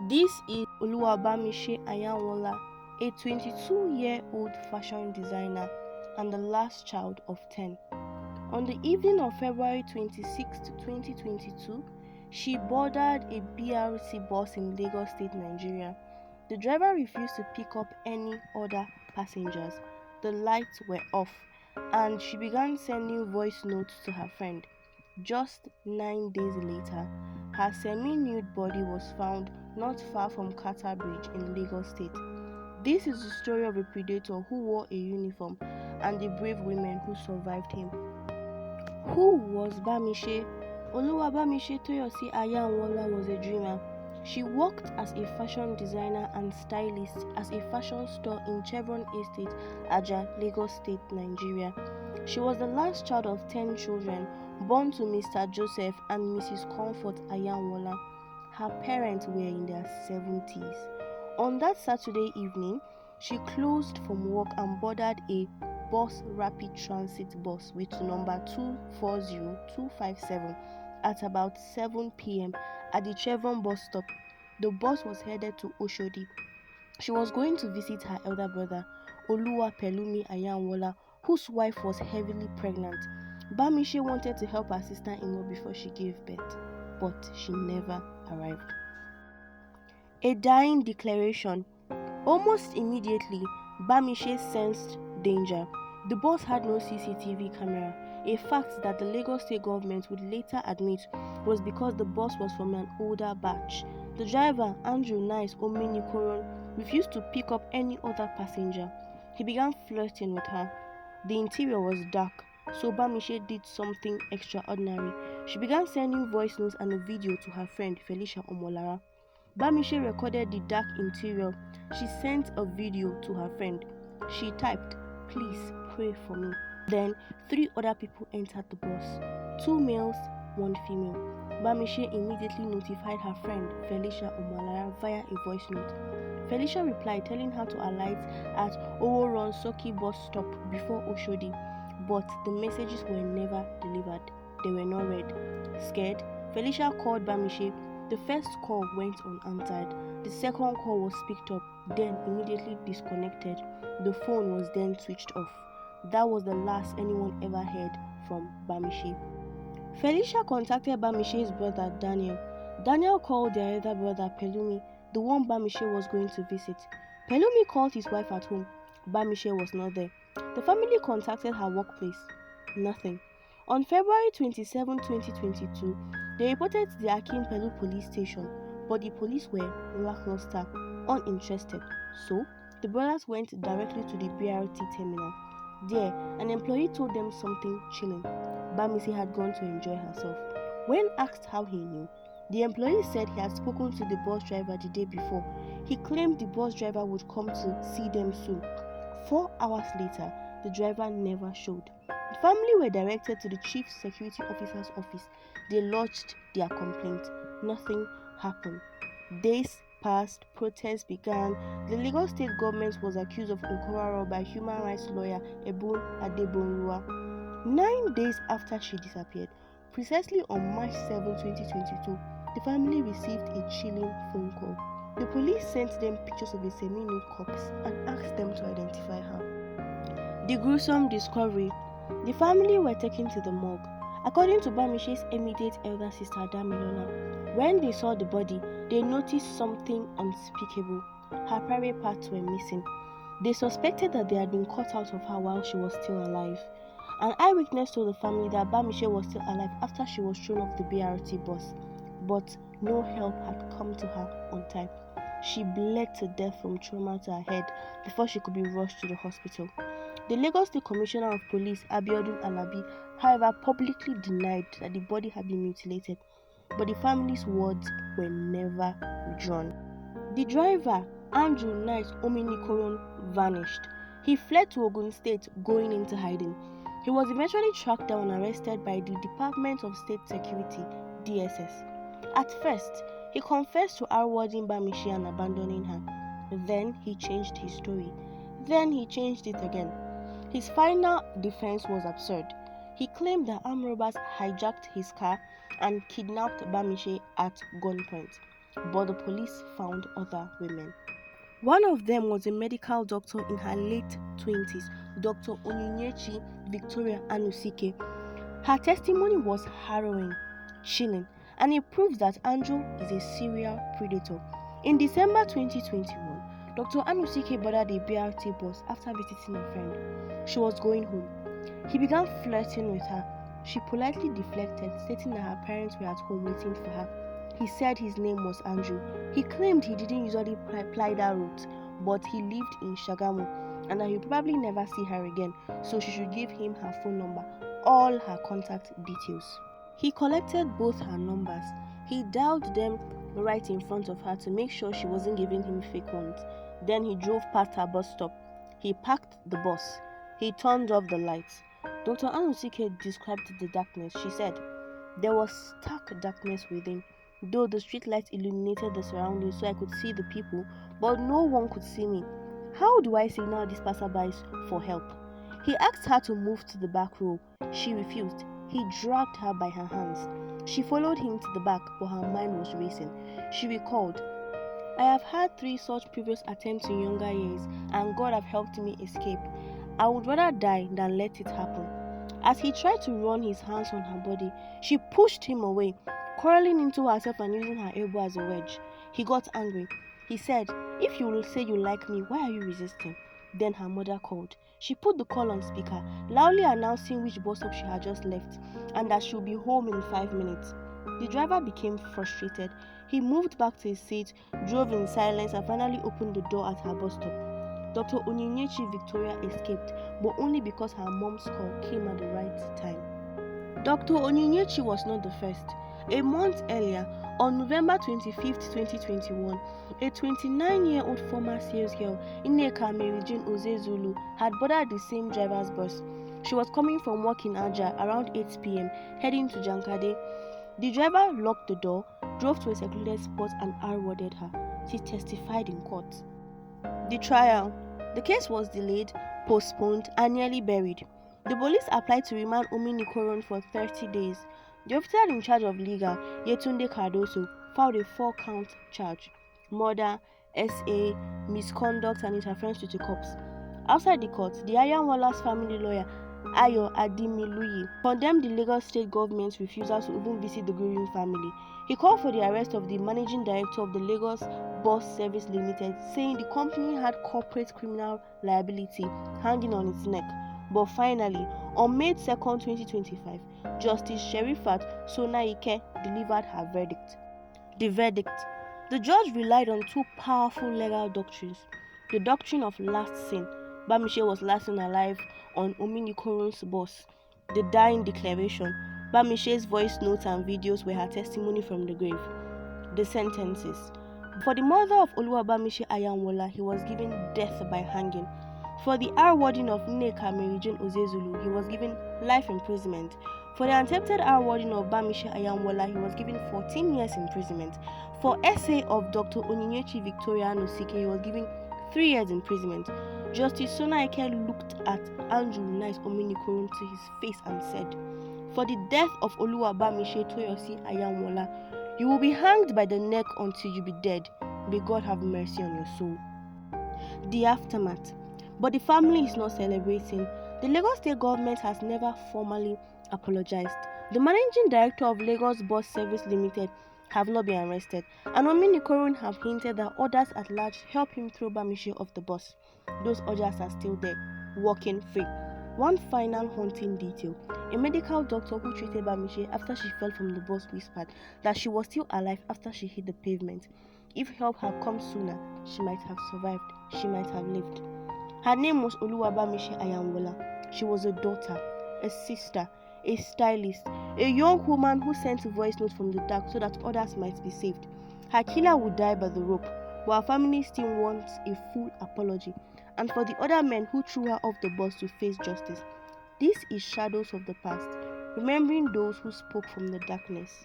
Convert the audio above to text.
This is Oluwabamise Ayanwola, a 22-year-old fashion designer and the last child of 10. On the evening of February 26, 2022, she boarded a BRT bus in Lagos State, Nigeria. The driver refused to pick up any other passengers. The lights were off, and she began sending voice notes to her friend. Just 9 days later, her semi-nude body was found not far from Carter Bridge in Lagos State. This is the story of a predator who wore a uniform and the brave women who survived him. Who was Bamise? Oluwabamise Toyosi Ayanwola was a dreamer. She worked as a fashion designer and stylist at a fashion store in Chevron Estate, Aja, Lagos State, Nigeria. She was the last child of 10 children born to Mr. Joseph and Mrs. Comfort Ayanwola. Her parents were in their 70s. On that Saturday evening, she closed from work and boarded a bus rapid transit bus with number 240257 at about 7 p.m. at the Chevron bus stop. The bus was headed to Oshodi. She was going to visit her elder brother, Oluwabamise Ayanwola, whose wife was heavily pregnant. Bamise wanted to help her sister-in-law before she gave birth, but she never arrived. A dying declaration. Almost immediately, Bamise sensed danger. The bus had no CCTV camera, a fact that the Lagos State government would later admit was because the bus was from an older batch. The driver, Andrew Nice Ominikoron, refused to pick up any other passenger. He began flirting with her. The interior was dark, so Bamise did something extraordinary. She began sending voice notes and a video to her friend Felicia Omolara. Bamise recorded the dark interior. She sent a video to her friend. She typed, "Please pray for me." Then 3 other people entered the bus, 2 males, 1 female. Bamise immediately notified her friend Felicia Omolara via a voice note. Felicia replied telling her to alight at Oworon Soki bus stop before Oshodi, but the messages were never delivered. They were not read. Scared, Felicia called Bamise. The first call went unanswered. The second call was picked up, then immediately disconnected. The phone was then switched off. That was the last anyone ever heard from Bamise. Felicia contacted Bamise's brother Daniel. Daniel called their elder brother Pelumi, the one Bamise was going to visit. Pelumi called his wife at home. Bamise was not there. The family contacted her workplace. Nothing. On February 27, 2022, they reported to the Akin Pelu police station, but the police were lackluster, uninterested. So, the brothers went directly to the BRT terminal. There, an employee told them something chilling. Bamise had gone to enjoy herself. When asked how he knew, the employee said he had spoken to the bus driver the day before. He claimed the bus driver would come to see them soon. 4 hours later, the driver never showed. The family were directed to the Chief Security Officer's office. They lodged their complaint. Nothing happened. Days passed, protests began. The Lagos State government was accused of inquiry by human rights lawyer Ebun Adebonruwa. 9 days after she disappeared, precisely on March 7, 2022, the family received a chilling phone call. The police sent them pictures of a semi-nude corpse and asked them to identify her. The gruesome discovery. The family were taken to the morgue. According to Bamise's immediate elder sister Damilola, when they saw the body, they noticed something unspeakable. Her private parts were missing. They suspected that they had been cut out of her while she was still alive. An eyewitness told the family that Bamise was still alive after she was thrown off the BRT bus, but no help had come to her on time. She bled to death from trauma to her head before she could be rushed to the hospital. The Lagos State Commissioner of Police, Abiodun Alabi, however, publicly denied that the body had been mutilated, but the family's words were never withdrawn. The driver, Andrew Nice Ominikoron, vanished. He fled to Ogun State, going into hiding. He was eventually tracked down and arrested by the Department of State Security, DSS. At first, he confessed to rewarding Bamise and abandoning her. Then he changed his story. Then he changed it again. His final defense was absurd. He claimed that armed robbers hijacked his car and kidnapped Bamise at gunpoint. but the police found other women. One of them was a medical doctor in her late 20s, Dr. Onyinyechi Victoria Anusike. Her testimony was harrowing, chilling, and it proves that Andrew is a serial predator. In December 2021, Dr. Anusike boarded a BRT bus after visiting a friend. She was going home. He began flirting with her. She politely deflected, stating that her parents were at home waiting for her. He said his name was Andrew. He claimed he didn't usually ply that route, but he lived in Shagamu and that he would probably never see her again, so she should give him her phone number, all her contact details. He collected both her numbers. He dialed them right in front of her to make sure she wasn't giving him fake ones. Then he drove past her bus stop. He parked the bus. He turned off the lights. Dr. Anusike described the darkness. She said, "There was stark darkness within, though the street lights illuminated the surroundings so I could see the people, but no one could see me. How do I signal these passerbys for help?" He asked her to move to the back row. She refused. He dragged her by her hands. She followed him to the back, but her mind was racing. She recalled, "I have had 3 such previous attempts in younger years, and God have helped me escape. I would rather die than let it happen." As he tried to run his hands on her body, she pushed him away, curling into herself and using her elbow as a wedge. He got angry. He said, "If you will say you like me, why are you resisting?" Then her mother called. She put the call on speaker, loudly announcing which bus stop she had just left and that she would be home in 5 minutes. The driver became frustrated. He moved back to his seat, drove in silence, and finally opened the door at her bus stop. Dr. Onyinyechi Victoria escaped, but only because her mom's call came at the right time. Dr. Onyinyechi was not the first. A month earlier, on November 25, 2021, a 29-year-old former sales girl, Nneka Mary Jane Ozezulu, had boarded the same driver's bus. She was coming from work in Aja around 8 p.m., heading to Jankade. The driver locked the door, drove to a secluded spot, and R-worded her. She testified in court. The trial. The case was delayed, postponed, and nearly buried. The police applied to remand Ominikoron for 30 days. The officer in charge of legal, Yetunde Cardoso, filed a 4-count charge: murder, SA, misconduct, and interference with the cops. Outside the court, the Ayanwola's family lawyer, Ayo Adimiluyi, condemned the Lagos state government's refusal to even visit the grieving family. He called for the arrest of the managing director of the Lagos Bus Service Limited, saying the company had corporate criminal liability hanging on its neck. But finally, on May 2, 2025, Justice Sherifat Sonaike delivered her verdict. The verdict. The judge relied on 2 powerful legal doctrines. The doctrine of last seen. Bamise was last seen alive on Ominikoron's bus. The dying declaration. Bamise's voice notes and videos were her testimony from the grave. The sentences. For the mother of Oluwabamise Ayanwola, he was given death by hanging. For the R-wording of Nneka Mary Jane Ozezulu, he was given life imprisonment. For the attempted R-wording of Bamise Ayanwola, he was given 14 years imprisonment. For essay of Dr. Onyinyechi Victoria Anusike, he was given 3 years imprisonment. Justice Sonaike looked at Andrew Nice Ominikoron to his face and said, "For the death of Oluwabamise Toyosi Ayanwola, you will be hanged by the neck until you be dead. May God have mercy on your soul." The aftermath. But the family is not celebrating. The Lagos state government has never formally apologized. The managing director of Lagos Bus Service Limited have not been arrested, and Ominikoron have hinted that others at large help him throw Bamise off the bus. Those others are still there, walking free. One final haunting detail: a medical doctor who treated Bamise after she fell from the bus whispered that she was still alive after she hit the pavement. If help had come sooner, she might have survived. She might have lived. Her name was Oluwabamise Ayanwola. She was a daughter, a sister, a stylist, a young woman who sent a voice note from the dark so that others might be saved. Her killer would die by the rope, but her family still wants a full apology, and for the other men who threw her off the bus to face justice. This is Shadows of the Past, remembering those who spoke from the darkness.